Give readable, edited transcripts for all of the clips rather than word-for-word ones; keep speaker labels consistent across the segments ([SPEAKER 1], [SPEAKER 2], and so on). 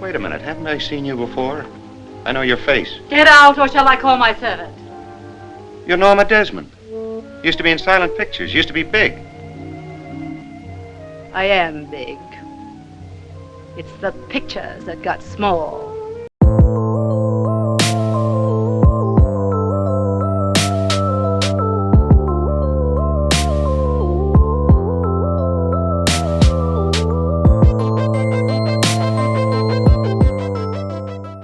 [SPEAKER 1] Wait a minute, haven't I seen you before? I know your face.
[SPEAKER 2] Get out, or shall I call my servant?
[SPEAKER 1] You're Norma Desmond. Used to be in silent pictures, used to be big.
[SPEAKER 2] I am big. It's the pictures that got small.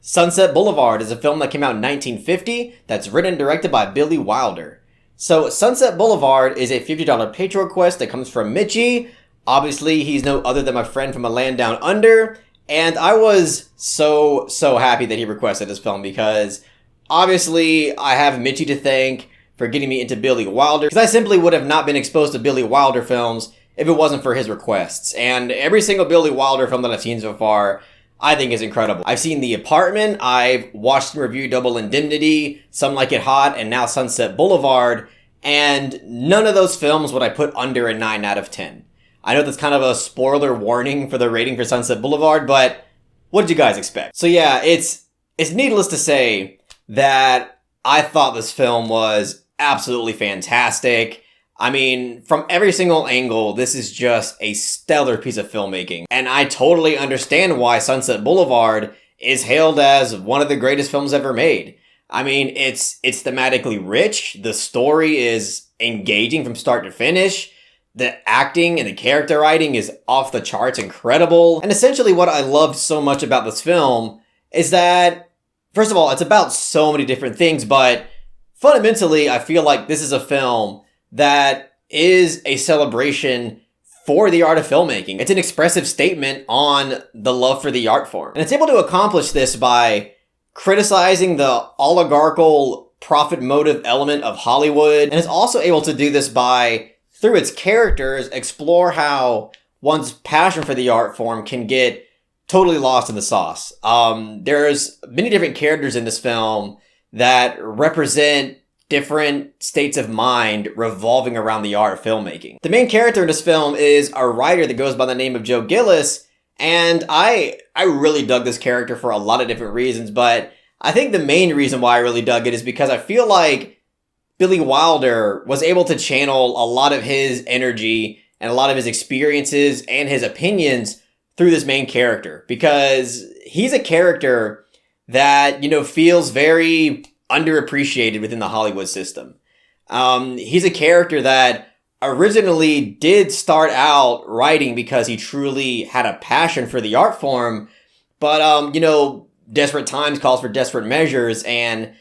[SPEAKER 3] Sunset Boulevard is a film that came out in 1950 that's written and directed by Billy Wilder. So Sunset Boulevard is a $50 Patreon request that comes from Mitchie. Obviously, he's no other than my friend from A Land Down Under. And I was so happy that he requested this film because obviously I have Mitchie to thank for getting me into Billy Wilder, because I simply would have not been exposed to Billy Wilder films if it wasn't for his requests. And every single Billy Wilder film that I've seen so far I think is incredible. I've seen The Apartment, I've watched and reviewed Double Indemnity, Some Like It Hot, and now Sunset Boulevard, and none of those films would I put under a 9 out of 10. I know that's kind of a spoiler warning for the rating for Sunset Boulevard, but what did you guys expect? So yeah, it's needless to say that I thought this film was absolutely fantastic. I mean, from every single angle, this is just a stellar piece of filmmaking. And I totally understand why Sunset Boulevard is hailed as one of the greatest films ever made. I mean, it's thematically rich. The story is engaging from start to finish. The acting and the character writing is off the charts incredible. And essentially what I loved so much about this film is that, first of all, it's about so many different things, but fundamentally, I feel like this is a film that is a celebration for the art of filmmaking. It's an expressive statement on the love for the art form. And it's able to accomplish this by criticizing the oligarchical profit motive element of Hollywood. And it's also able to do this by, through its characters, explore how one's passion for the art form can get totally lost in the sauce. There's many different characters in this film that represent different states of mind revolving around the art of filmmaking. The main character in this film is a writer that goes by the name of Joe Gillis, and I really dug this character for a lot of different reasons, but I think the main reason why I really dug it is because I feel like Billy Wilder was able to channel a lot of his energy and a lot of his experiences and his opinions through this main character, because he's a character that, feels very underappreciated within the Hollywood system. He's a character that originally did start out writing because he truly had a passion for the art form, but, desperate times calls for desperate measures, and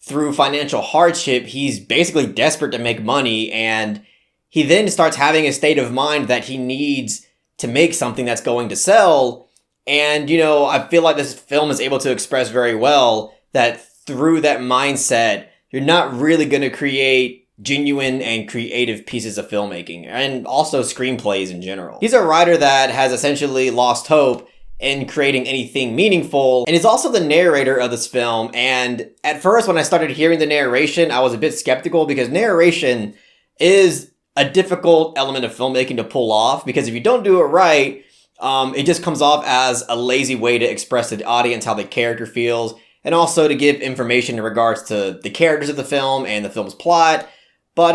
[SPEAKER 3] through financial hardship, he's basically desperate to make money, and he then starts having a state of mind that he needs to make something that's going to sell, and, I feel like this film is able to express very well that through that mindset, you're not really going to create genuine and creative pieces of filmmaking, and also screenplays in general. He's a writer that has essentially lost hope in creating anything meaningful, and he's also the narrator of this film. And at first, when I started hearing the narration, I was a bit skeptical, because narration is a difficult element of filmmaking to pull off, because if you don't do it right, it just comes off as a lazy way to express to the audience how the character feels, and also to give information in regards to the characters of the film and the film's plot. But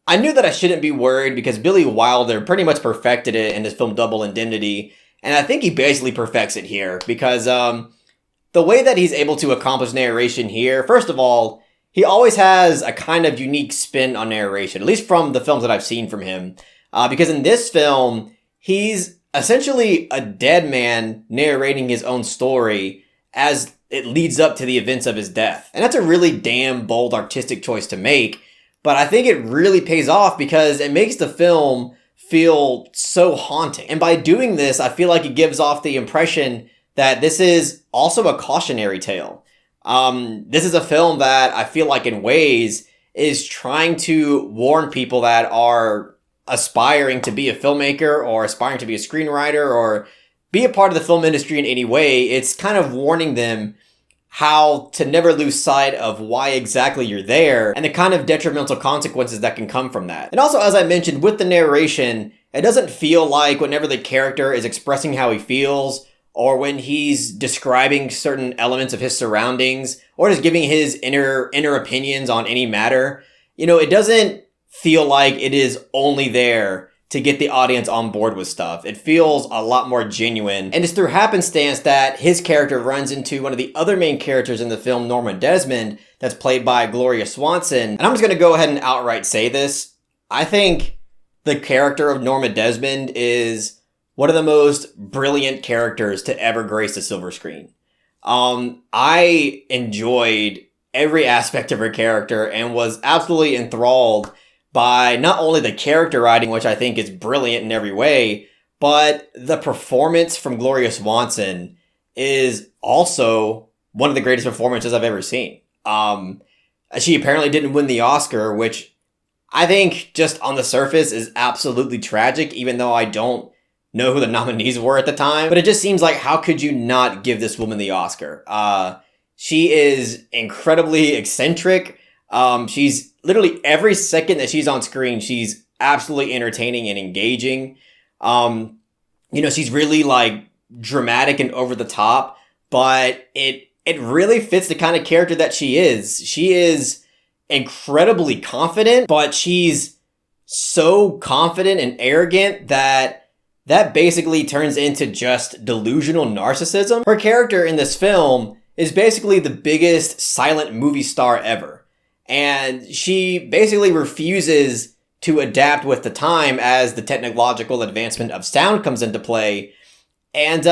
[SPEAKER 3] I knew that I shouldn't be worried, because Billy Wilder pretty much perfected it in his film Double Indemnity, and I think he basically perfects it here, because the way that he's able to accomplish narration here, first of all, he always has a kind of unique spin on narration, at least from the films that I've seen from him, because in this film, he's essentially a dead man narrating his own story as it leads up to the events of his death. And that's a really damn bold artistic choice to make, but I think it really pays off because it makes the film feel so haunting. And by doing this, I feel like it gives off the impression that this is also a cautionary tale. This is a film that I feel like in ways is trying to warn people that are aspiring to be a filmmaker or aspiring to be a screenwriter or be a part of the film industry in any way. It's kind of warning them how to never lose sight of why exactly you're there and the kind of detrimental consequences that can come from that. And also, as I mentioned, with the narration, it doesn't feel like whenever the character is expressing how he feels or when he's describing certain elements of his surroundings, or just giving his inner opinions on any matter, it doesn't feel like it is only there to get the audience on board with stuff. It feels a lot more genuine. And it's through happenstance that his character runs into one of the other main characters in the film, Norma Desmond, that's played by Gloria Swanson. And I'm just going to go ahead and outright say this. I think the character of Norma Desmond is one of the most brilliant characters to ever grace the silver screen. I enjoyed every aspect of her character and was absolutely enthralled by not only the character writing, which I think is brilliant in every way, but the performance from Gloria Swanson is also one of the greatest performances I've ever seen. She apparently didn't win the Oscar, which I think just on the surface is absolutely tragic, even though I don't know who the nominees were at the time. But it just seems like, how could you not give this woman the Oscar? She is incredibly eccentric. She's literally every second that she's on screen, she's absolutely entertaining and engaging. She's really like dramatic and over the top, but it really fits the kind of character that she is. She is incredibly confident, but she's so confident and arrogant that basically turns into just delusional narcissism. Her character in this film is basically the biggest silent movie star ever. And she basically refuses to adapt with the time as the technological advancement of sound comes into play. And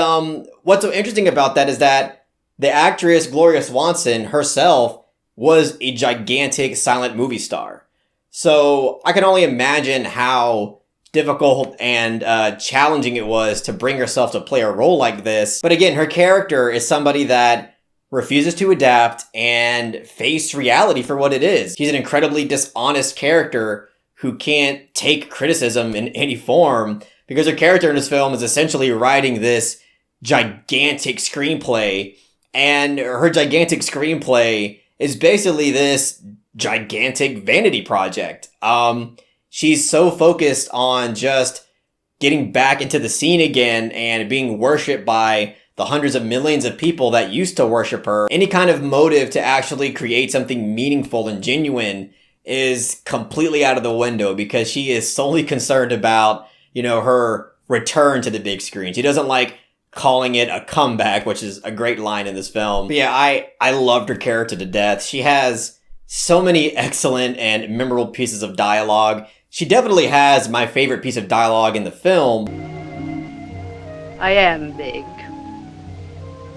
[SPEAKER 3] what's so interesting about that is that the actress Gloria Swanson herself was a gigantic silent movie star. So I can only imagine how difficult and challenging it was to bring herself to play a role like this. But again, her character is somebody that refuses to adapt and face reality for what it is. She's an incredibly dishonest character who can't take criticism in any form, because her character in this film is essentially writing this gigantic screenplay, and her gigantic screenplay is basically this gigantic vanity project. She's so focused on just getting back into the scene again and being worshipped by the hundreds of millions of people that used to worship her. Any kind of motive to actually create something meaningful and genuine is completely out of the window, because she is solely concerned about, her return to the big screen. She doesn't like calling it a comeback, which is a great line in this film. But yeah, I loved her character to death. She has so many excellent and memorable pieces of dialogue. She definitely has my favorite piece of dialogue in the film.
[SPEAKER 2] I am big.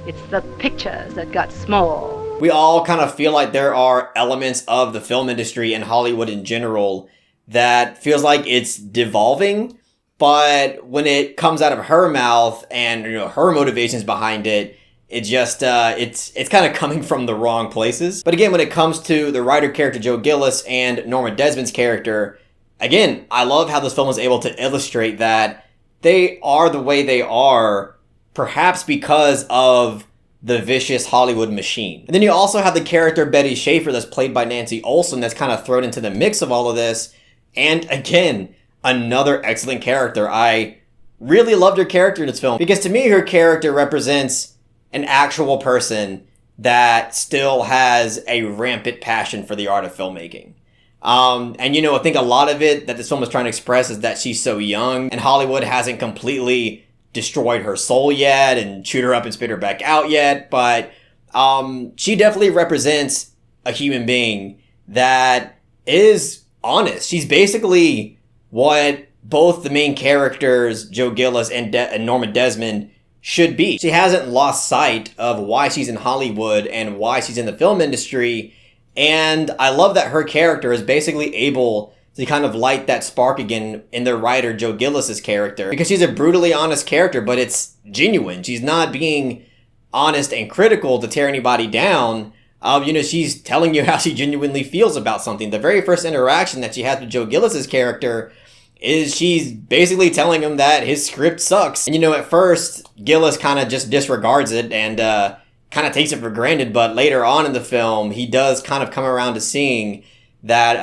[SPEAKER 2] It's the pictures that got small.
[SPEAKER 3] We all kind of feel like there are elements of the film industry and Hollywood in general that feels like it's devolving, but when it comes out of her mouth and her motivations behind it, it just it's kind of coming from the wrong places. But again, when it comes to the writer character Joe Gillis and Norma Desmond's character, again, I love how this film is able to illustrate that they are the way they are, perhaps because of the vicious Hollywood machine. And then you also have the character Betty Schaefer that's played by Nancy Olson that's kind of thrown into the mix of all of this. And again, another excellent character. I really loved her character in this film, because to me, her character represents an actual person that still has a rampant passion for the art of filmmaking. And I think a lot of it that this film is trying to express is that she's so young and Hollywood hasn't completely destroyed her soul yet and chewed her up and spit her back out yet. But she definitely represents a human being that is honest. She's basically what both the main characters, Joe Gillis and Norma Desmond, should be. She hasn't lost sight of why she's in Hollywood and why she's in the film industry. And I love that her character is basically able to kind of light that spark again in the writer Joe Gillis's character, because she's a brutally honest character, but it's genuine. She's not being honest and critical to tear anybody down. She's telling you how she genuinely feels about something. The very first interaction that she has with Joe Gillis's character is she's basically telling him that his script sucks. And at first, Gillis kind of just disregards it and kind of takes it for granted, but later on in the film, he does kind of come around to seeing that,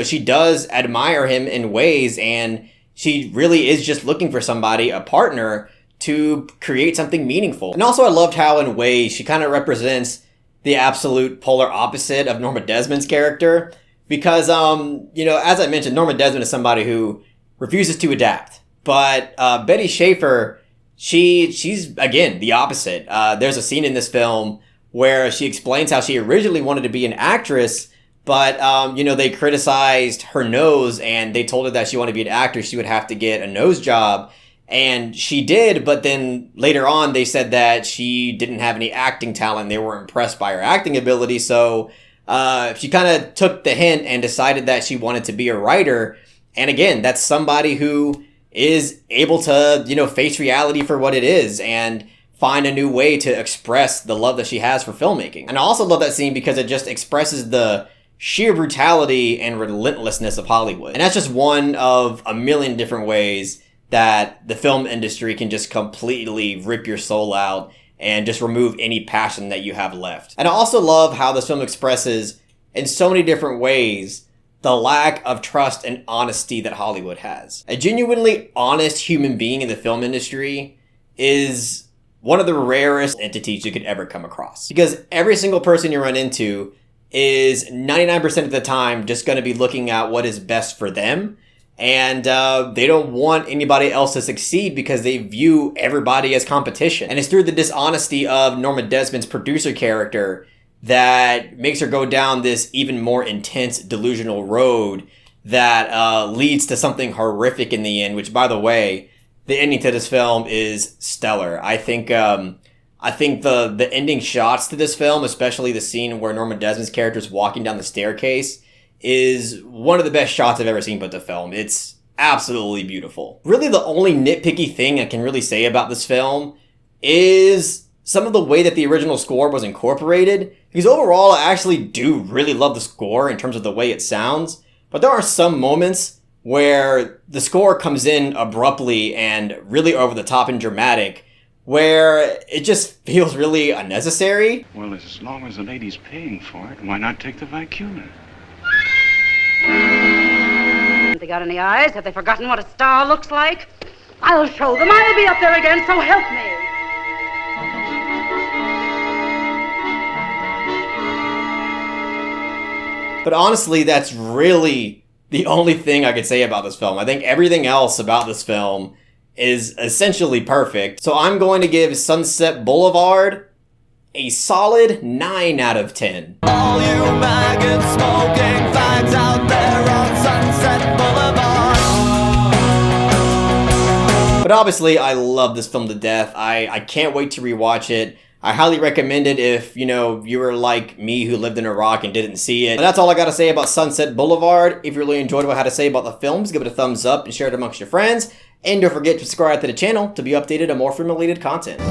[SPEAKER 3] she does admire him in ways, and she really is just looking for somebody, a partner, to create something meaningful. And also I loved how in ways she kind of represents the absolute polar opposite of Norma Desmond's character. Because, as I mentioned, Norma Desmond is somebody who refuses to adapt. But Betty Schaefer, she's, again, the opposite. There's a scene in this film where she explains how she originally wanted to be an actress, but, they criticized her nose and they told her that she wanted to be an actress, she would have to get a nose job. And she did, but then later on they said that she didn't have any acting talent. They were impressed by her acting ability, so she kind of took the hint and decided that she wanted to be a writer. And again, that's somebody who is able to, face reality for what it is and find a new way to express the love that she has for filmmaking. And I also love that scene because it just expresses the sheer brutality and relentlessness of Hollywood. And that's just one of a million different ways that the film industry can just completely rip your soul out and just remove any passion that you have left. And I also love how this film expresses, in so many different ways, the lack of trust and honesty that Hollywood has. A genuinely honest human being in the film industry is one of the rarest entities you could ever come across. Because every single person you run into is 99% of the time just going to be looking at what is best for them. And they don't want anybody else to succeed because they view everybody as competition. And it's through the dishonesty of Norma Desmond's producer character that makes her go down this even more intense delusional road that leads to something horrific in the end, which, by the way, the ending to this film is stellar. I think the ending shots to this film, especially the scene where Norma Desmond's character is walking down the staircase, is one of the best shots I've ever seen put to film. It's absolutely beautiful. Really, the only nitpicky thing I can really say about this film is some of the way that the original score was incorporated. Because overall, I actually do really love the score in terms of the way it sounds. But there are some moments where the score comes in abruptly and really over the top and dramatic, where it just feels really unnecessary.
[SPEAKER 4] Well, as long as the lady's paying for it, why not take the vicuna?
[SPEAKER 2] Have they got any eyes? Have they forgotten what a star looks like? I'll show them. I'll be up there again, so help me.
[SPEAKER 3] But honestly, that's really the only thing I could say about this film. I think everything else about this film is essentially perfect. So I'm going to give Sunset Boulevard a solid 9 out of 10.
[SPEAKER 5] All you maggot smoking fags out there on Sunset Boulevard.
[SPEAKER 3] But obviously, I love this film to death. I can't wait to rewatch it. I highly recommend it if, you were like me who lived in Iraq and didn't see it. But that's all I got to say about Sunset Boulevard. If you really enjoyed what I had to say about the films, give it a thumbs up and share it amongst your friends. And don't forget to subscribe to the channel to be updated on more film-related content.